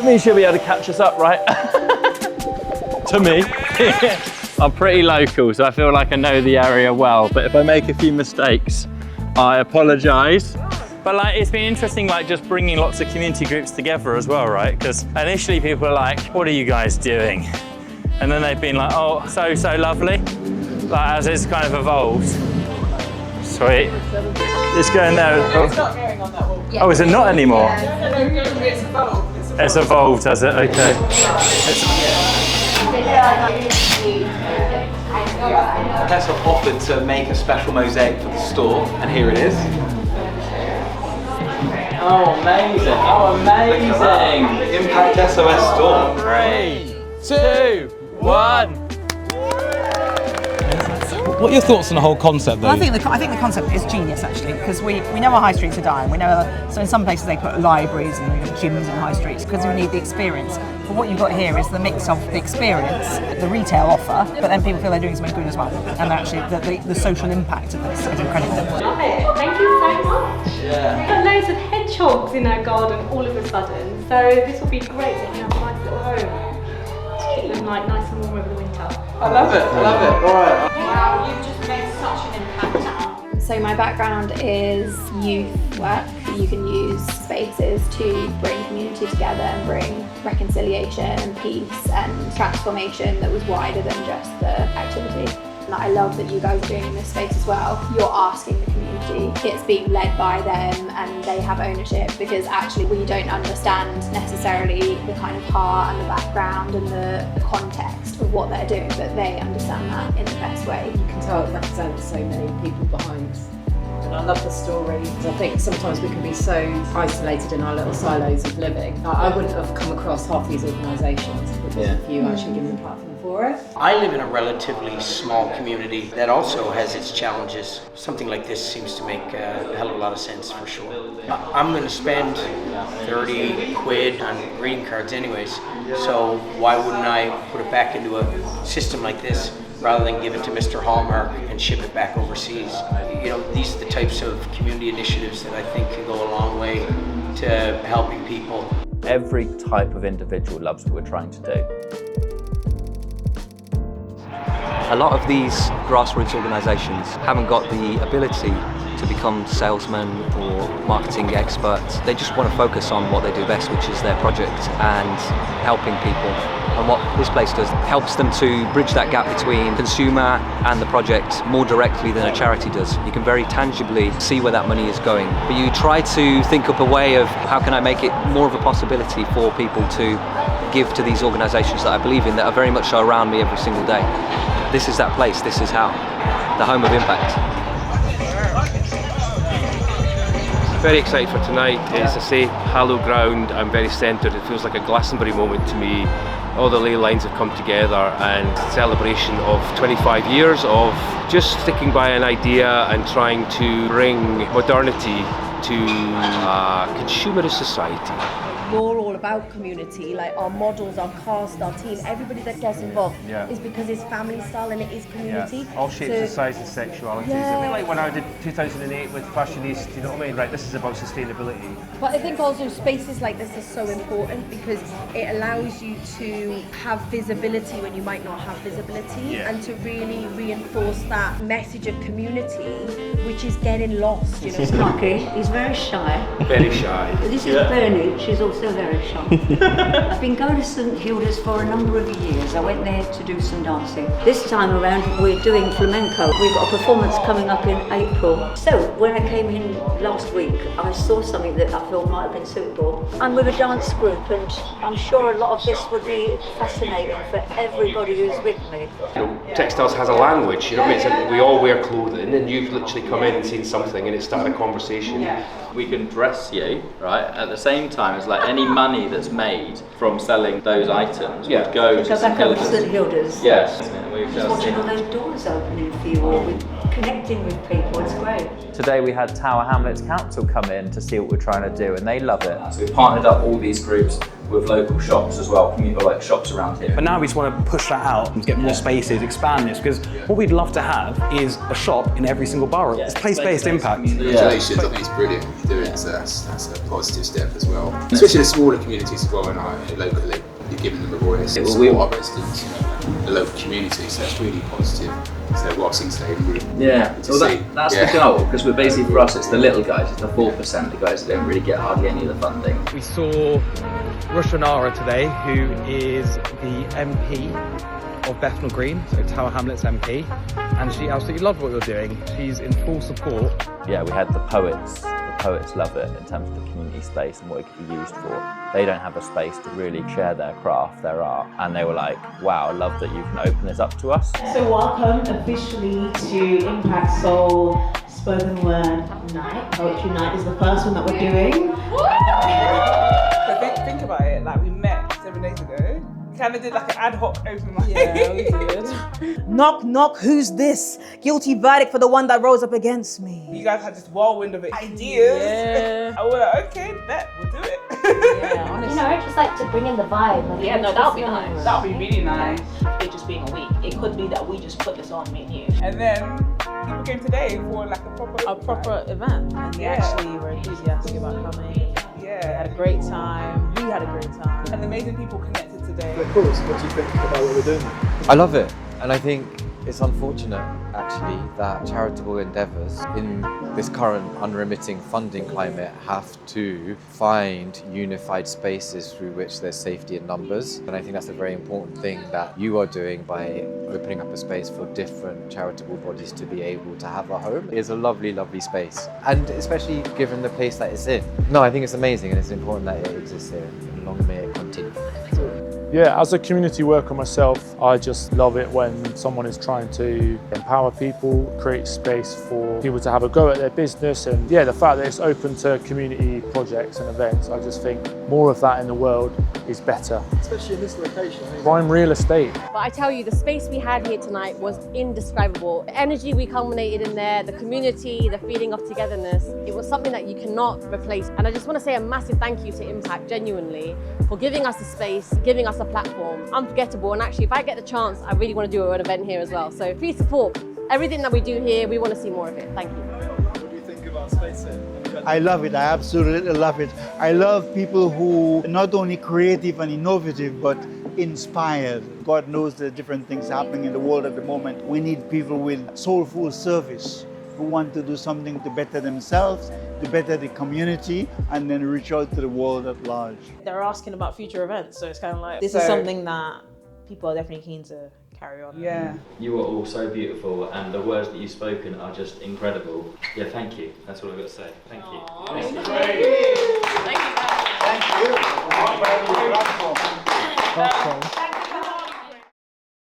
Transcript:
He should be able to catch us up, right? To me. I'm pretty local, so I feel like I know the area well, but if I make a few mistakes, I apologise. But like, it's been interesting, like just bringing lots of community groups together as well, right? Because initially people are like, what are you guys doing? And then they've been like, oh, so lovely. Like, as it's kind of evolved. Sweet. It's going there. It's not going on that wall. Oh, is it not anymore? Yeah. It's evolved. It's evolved, has it? Okay. Tessa offered to make a special mosaic for the store, and here it is. Oh, amazing. Oh, amazing. ImpactSOS store. 3, 2, 1. What are your thoughts on the whole concept, though? Well, I think the concept is genius, actually, because we know our high streets are dying. We know so in some places they put libraries and gyms in high streets because we need the experience. But what you've got here is the mix of the experience, the retail offer, but then people feel they're doing something good as well. And actually, the social impact of this is incredible. Love it. Thank you so much. Yeah. We've got loads of hedgehogs in our garden all of a sudden, so this will be great to have a nice little home. Keep them like nice and warm over the winter. I love it, I love it. All right. Wow, you've just made such an impact. So my background is youth work. You can use spaces to bring community together and bring reconciliation and peace and transformation that was wider than just the activity. And I love that you guys are doing in this space as well. You're asking the community. It's being led by them and they have ownership, because actually we don't understand necessarily the kind of heart and the background and the context of what they're doing, but they understand that in the best way. You can tell it represents so many people behind. And I love the story, because I think sometimes we can be so isolated in our little silos of living. I wouldn't have come across half these organisations because of you actually giving the platform for it. I live in a relatively small community that also has its challenges. Something like this seems to make a hell of a lot of sense for sure. I'm going to spend 30 quid on greeting cards anyways, so why wouldn't I put it back into a system like this rather than give it to Mr. Hallmark and ship it back overseas? You know, these are the types of community initiatives that I think can go a long way to helping people. Every type of individual loves what we're trying to do. A lot of these grassroots organisations haven't got the ability to become salesmen or marketing experts. They just want to focus on what they do best, which is their project and helping people. And what this place does helps them to bridge that gap between consumer and the project more directly than a charity does. You can very tangibly see where that money is going. But you try to think up a way of how can I make it more of a possibility for people to give to these organisations that I believe in, that are very much around me every single day. This is that place, this is how. The home of impact. Very excited for tonight. As I say, hallowed ground. I'm very centred. It feels like a Glastonbury moment to me. All the ley lines have come together, and celebration of 25 years of just sticking by an idea and trying to bring modernity to a consumerist society. You're all about community, like our models, our cast, our team, everybody that gets involved is because it's family style and it is community. Yeah. All shapes and sizes, sexualities. Yeah. A bit like when I did 2008 with Fashionista, you know what I mean? Right, this is about sustainability. But I think also spaces like this are so important because it allows you to have visibility when you might not have visibility, and to really reinforce that message of community, which is getting lost. You know, This is Lucky. He's very shy. Very shy. This is Bernie. She's also very shy. I've been going to St Hilda's for a number of years. I went there to do some dancing. This time around we're doing flamenco. We've got a performance coming up in April. So when I came in last week, I saw something that I thought might have been suitable. I'm with a dance group and I'm sure a lot of this would be fascinating for everybody who's with me. You know, textiles has a language, you know what I mean? It's, we all wear clothing, and you've literally come in and seen something and it started a conversation. We can dress you, right, at the same time as like any money that's made from selling those items would go to back over to St Hilda's. Yes. Just watching all those doors opening for you all, connecting with people, it's great. Today we had Tower Hamlets Council come in to see what we're trying to do, and they love it. So we've partnered up all these groups with local shops as well, like shops around here. But now we just want to push that out and get more spaces, expand this, because what we'd love to have is a shop in every single borough. It's place-based impact. Congratulations, I think it's brilliant what you're doing, so that's a positive step as well. Especially the smaller communities as well, and locally, you're giving them a voice. It's our residents, the local community, so that's really positive. So Boxing's really that's the goal, because we're basically, for us, it's the little guys, it's the 4%, the guys that don't really get hardly any of the funding. We saw Rushanara today, who is the MP of Bethnal Green, so Tower Hamlets MP, and she absolutely loved what you're doing. She's in full support. Yeah, we had the poets. The poets love it in terms of the community space and what it could be used for. They don't have a space to really share their craft, their art, and they were like, wow, I love that you can open this up to us. So welcome officially to ImpactSOS Spoken Word Night. Poetry Night is the first one that we're doing. So think about it, like we met 7 days ago. Kind of did like an ad hoc open mic. Yeah, we did. Knock, knock, who's this? Guilty verdict for the one that rose up against me. You guys had this whirlwind of ideas. Yeah. I was like, okay, bet, we'll do it. Yeah, honestly. You know, just like to bring in the vibe. Like, Yeah, no, that would be nice. That would be really nice. It just being a week, it could be that we just put this on, me and you. And then people came today for like a proper event. And they actually were enthusiastic about coming. Yeah. Had a great time. We had a great time. And amazing people connected today. Of course, what do you think about what we're doing? I love it, and I think it's unfortunate actually that charitable endeavours in this current unremitting funding climate have to find unified spaces through which there's safety in numbers, and I think that's a very important thing that you are doing by opening up a space for different charitable bodies to be able to have a home. It's a lovely, lovely space, and especially given the place that it's in. No, I think it's amazing, and it's important that it exists here, and long may it continue. Yeah, as a community worker myself, I just love it when someone is trying to empower people, create space for people to have a go at their business, and yeah, the fact that it's open to community projects and events, I just think more of that in the world is better. Especially in this location. Prime real estate. But I tell you, the space we had here tonight was indescribable. The energy we culminated in there, the community, the feeling of togetherness, it was something that you cannot replace. And I just want to say a massive thank you to Impact, genuinely, for giving us the space, giving us a platform. Unforgettable, and actually if I get the chance, I really want to do an event here as well. So please support everything that we do here. We want to see more of it. Thank you. What do you think about space here? I love it. I absolutely love it. I love people who are not only creative and innovative, but inspired. God knows there are different things happening in the world at the moment. We need people with soulful service who want to do something to better themselves, to better the community, and then reach out to the world at large. They're asking about future events, so it's kind of like, this is something that people are definitely keen to carry on. Yeah. You are all so beautiful, and the words that you've spoken are just incredible. Yeah, thank you. That's what I've got to say. Thank you. Thank you. Thank you. Thank you.